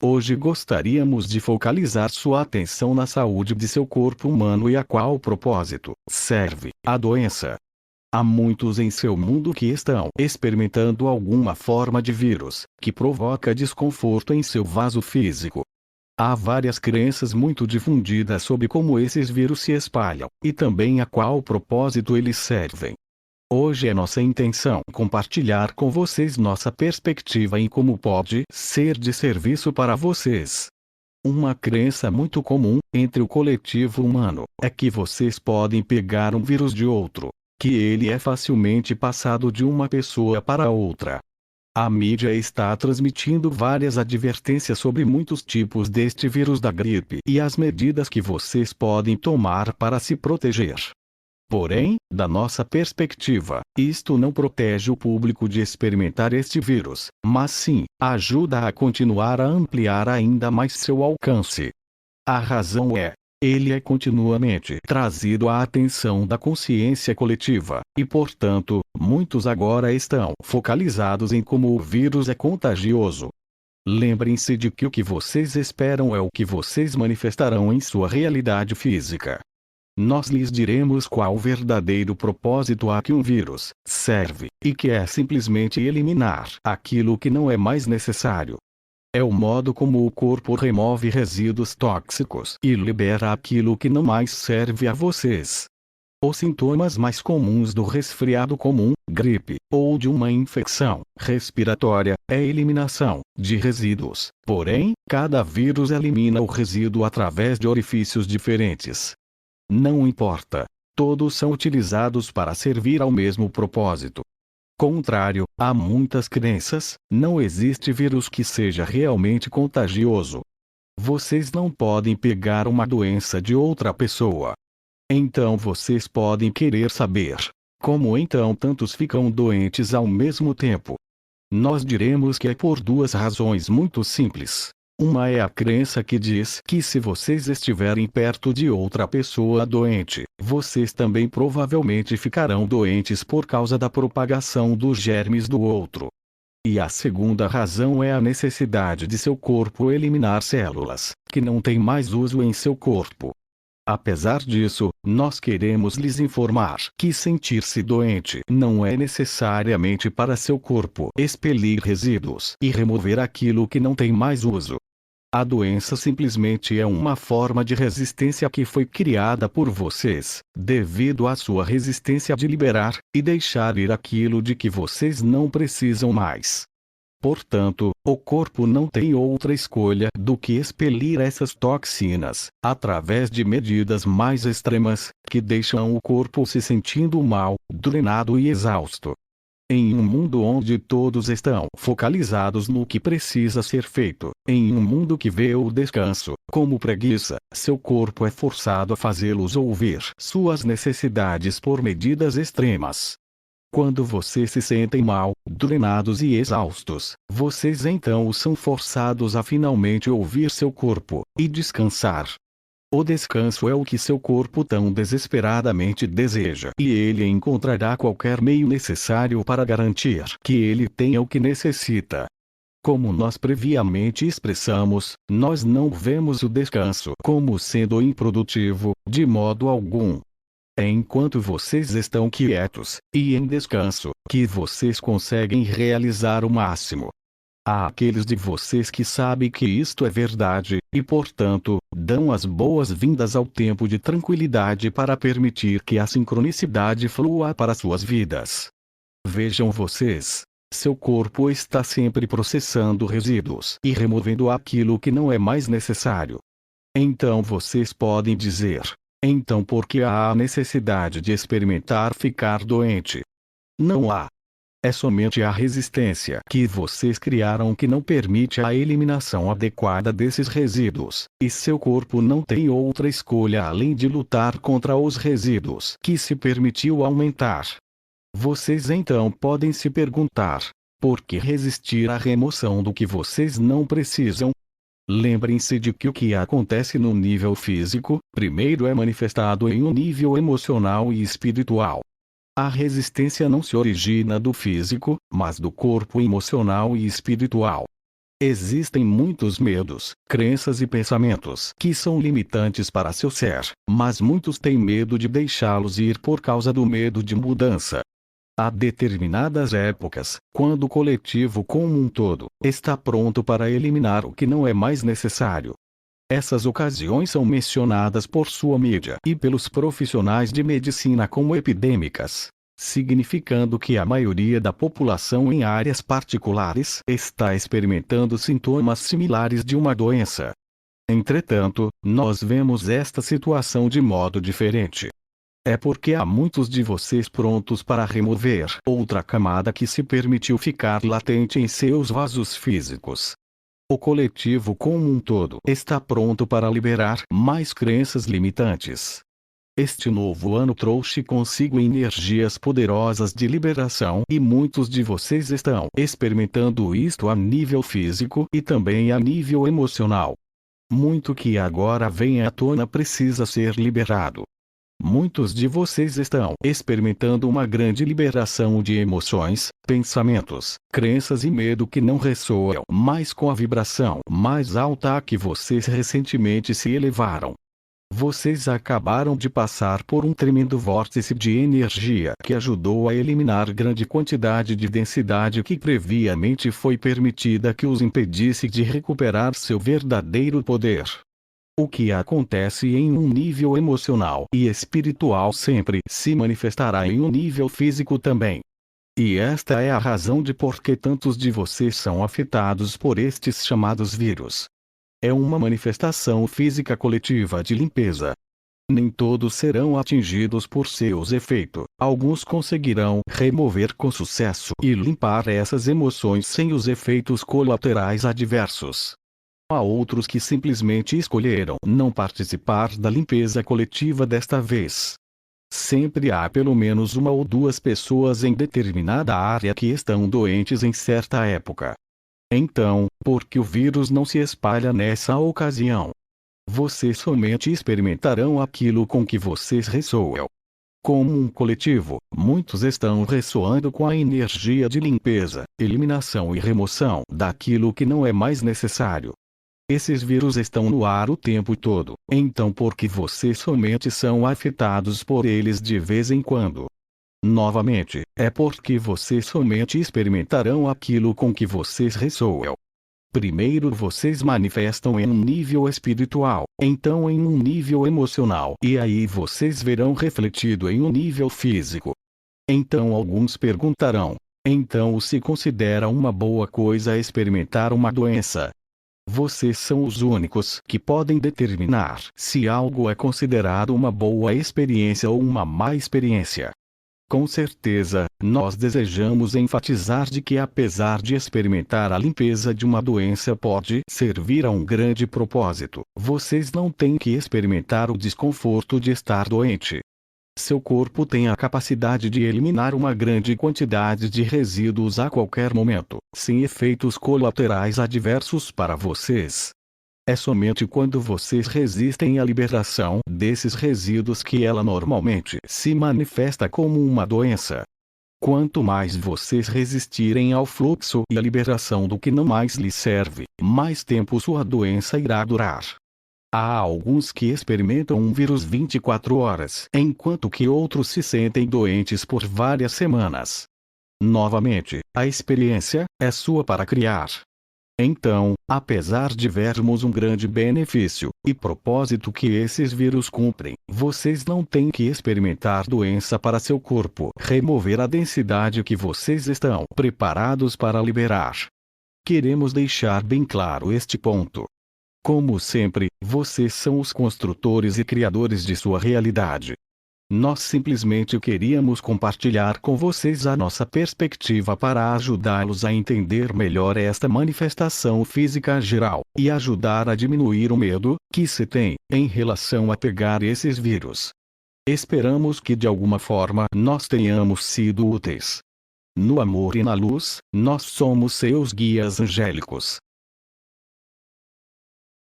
Hoje gostaríamos de focalizar sua atenção na saúde de seu corpo humano e a qual propósito serve a doença. Há muitos em seu mundo que estão experimentando alguma forma de vírus, que provoca desconforto em seu vaso físico. Há várias crenças muito difundidas sobre como esses vírus se espalham, e também a qual propósito eles servem. Hoje é nossa intenção compartilhar com vocês nossa perspectiva em como pode ser de serviço para vocês. Uma crença muito comum entre o coletivo humano é que vocês podem pegar um vírus de outro, que ele é facilmente passado de uma pessoa para outra. A mídia está transmitindo várias advertências sobre muitos tipos deste vírus da gripe e as medidas que vocês podem tomar para se proteger. Porém, da nossa perspectiva, isto não protege o público de experimentar este vírus, mas sim, ajuda a continuar a ampliar ainda mais seu alcance. A razão é: ele é continuamente trazido à atenção da consciência coletiva, e portanto, muitos agora estão focalizados em como o vírus é contagioso. Lembrem-se de que o que vocês esperam é o que vocês manifestarão em sua realidade física. Nós lhes diremos qual o verdadeiro propósito a que um vírus serve, e que é simplesmente eliminar aquilo que não é mais necessário. É o modo como o corpo remove resíduos tóxicos e libera aquilo que não mais serve a vocês. Os sintomas mais comuns do resfriado comum, gripe, ou de uma infecção respiratória, é a eliminação de resíduos. Porém, cada vírus elimina o resíduo através de orifícios diferentes. Não importa. Todos são utilizados para servir ao mesmo propósito. Contrário, há muitas crenças, não existe vírus que seja realmente contagioso. Vocês não podem pegar uma doença de outra pessoa. Então vocês podem querer saber como então tantos ficam doentes ao mesmo tempo. Nós diremos que é por duas razões muito simples. Uma é a crença que diz que se vocês estiverem perto de outra pessoa doente, vocês também provavelmente ficarão doentes por causa da propagação dos germes do outro. E a segunda razão é a necessidade de seu corpo eliminar células que não têm mais uso em seu corpo. Apesar disso, nós queremos lhes informar que sentir-se doente não é necessariamente para seu corpo expelir resíduos e remover aquilo que não tem mais uso. A doença simplesmente é uma forma de resistência que foi criada por vocês, devido à sua resistência de liberar e deixar ir aquilo de que vocês não precisam mais. Portanto, o corpo não tem outra escolha do que expelir essas toxinas, através de medidas mais extremas, que deixam o corpo se sentindo mal, drenado e exausto. Em um mundo onde todos estão focalizados no que precisa ser feito, em um mundo que vê o descanso como preguiça, seu corpo é forçado a fazê-los ouvir suas necessidades por medidas extremas. Quando vocês se sentem mal, drenados e exaustos, vocês então são forçados a finalmente ouvir seu corpo e descansar. O descanso é o que seu corpo tão desesperadamente deseja, e ele encontrará qualquer meio necessário para garantir que ele tenha o que necessita. Como nós previamente expressamos, nós não vemos o descanso como sendo improdutivo, de modo algum. É enquanto vocês estão quietos e em descanso que vocês conseguem realizar o máximo. Há aqueles de vocês que sabem que isto é verdade, e portanto, dão as boas-vindas ao tempo de tranquilidade para permitir que a sincronicidade flua para suas vidas. Vejam vocês. Seu corpo está sempre processando resíduos e removendo aquilo que não é mais necessário. Então vocês podem dizer: então por que há a necessidade de experimentar ficar doente? Não há. É somente a resistência que vocês criaram que não permite a eliminação adequada desses resíduos, e seu corpo não tem outra escolha além de lutar contra os resíduos que se permitiu aumentar. Vocês então podem se perguntar: por que resistir à remoção do que vocês não precisam? Lembrem-se de que o que acontece no nível físico, primeiro é manifestado em um nível emocional e espiritual. A resistência não se origina do físico, mas do corpo emocional e espiritual. Existem muitos medos, crenças e pensamentos que são limitantes para seu ser, mas muitos têm medo de deixá-los ir por causa do medo de mudança. Há determinadas épocas, quando o coletivo como um todo está pronto para eliminar o que não é mais necessário. Essas ocasiões são mencionadas por sua mídia e pelos profissionais de medicina como epidêmicas, significando que a maioria da população em áreas particulares está experimentando sintomas similares de uma doença. Entretanto, nós vemos esta situação de modo diferente. É porque há muitos de vocês prontos para remover outra camada que se permitiu ficar latente em seus vasos físicos. O coletivo como um todo está pronto para liberar mais crenças limitantes. Este novo ano trouxe consigo energias poderosas de liberação e muitos de vocês estão experimentando isto a nível físico e também a nível emocional. Muito que agora vem à tona precisa ser liberado. Muitos de vocês estão experimentando uma grande liberação de emoções, pensamentos, crenças e medo que não ressoam mais com a vibração mais alta a que vocês recentemente se elevaram. Vocês acabaram de passar por um tremendo vórtice de energia que ajudou a eliminar grande quantidade de densidade que previamente foi permitida que os impedisse de recuperar seu verdadeiro poder. O que acontece em um nível emocional e espiritual sempre se manifestará em um nível físico também. E esta é a razão de por que tantos de vocês são afetados por estes chamados vírus. É uma manifestação física coletiva de limpeza. Nem todos serão atingidos por seus efeitos, alguns conseguirão remover com sucesso e limpar essas emoções sem os efeitos colaterais adversos. Há outros que simplesmente escolheram não participar da limpeza coletiva desta vez. Sempre há pelo menos uma ou duas pessoas em determinada área que estão doentes em certa época. Então, por que o vírus não se espalha nessa ocasião? Vocês somente experimentarão aquilo com que vocês ressoam. Como um coletivo, muitos estão ressoando com a energia de limpeza, eliminação e remoção daquilo que não é mais necessário. Esses vírus estão no ar o tempo todo, então por que vocês somente são afetados por eles de vez em quando? Novamente, é porque vocês somente experimentarão aquilo com que vocês ressoam. Primeiro vocês manifestam em um nível espiritual, então em um nível emocional e aí vocês verão refletido em um nível físico. Então alguns perguntarão, então se considera uma boa coisa experimentar uma doença? Vocês são os únicos que podem determinar se algo é considerado uma boa experiência ou uma má experiência. Com certeza, nós desejamos enfatizar de que apesar de experimentar a limpeza de uma doença pode servir a um grande propósito, vocês não têm que experimentar o desconforto de estar doente. Seu corpo tem a capacidade de eliminar uma grande quantidade de resíduos a qualquer momento, sem efeitos colaterais adversos para vocês. É somente quando vocês resistem à liberação desses resíduos que ela normalmente se manifesta como uma doença. Quanto mais vocês resistirem ao fluxo e à liberação do que não mais lhes serve, mais tempo sua doença irá durar. Há alguns que experimentam um vírus 24 horas, enquanto que outros se sentem doentes por várias semanas. Novamente, a experiência é sua para criar. Então, apesar de vermos um grande benefício e propósito que esses vírus cumprem, vocês não têm que experimentar doença para seu corpo remover a densidade que vocês estão preparados para liberar. Queremos deixar bem claro este ponto. Como sempre, vocês são os construtores e criadores de sua realidade. Nós simplesmente queríamos compartilhar com vocês a nossa perspectiva para ajudá-los a entender melhor esta manifestação física geral, e ajudar a diminuir o medo que se tem em relação a pegar esses vírus. Esperamos que de alguma forma nós tenhamos sido úteis. No amor e na luz, nós somos seus guias angélicos.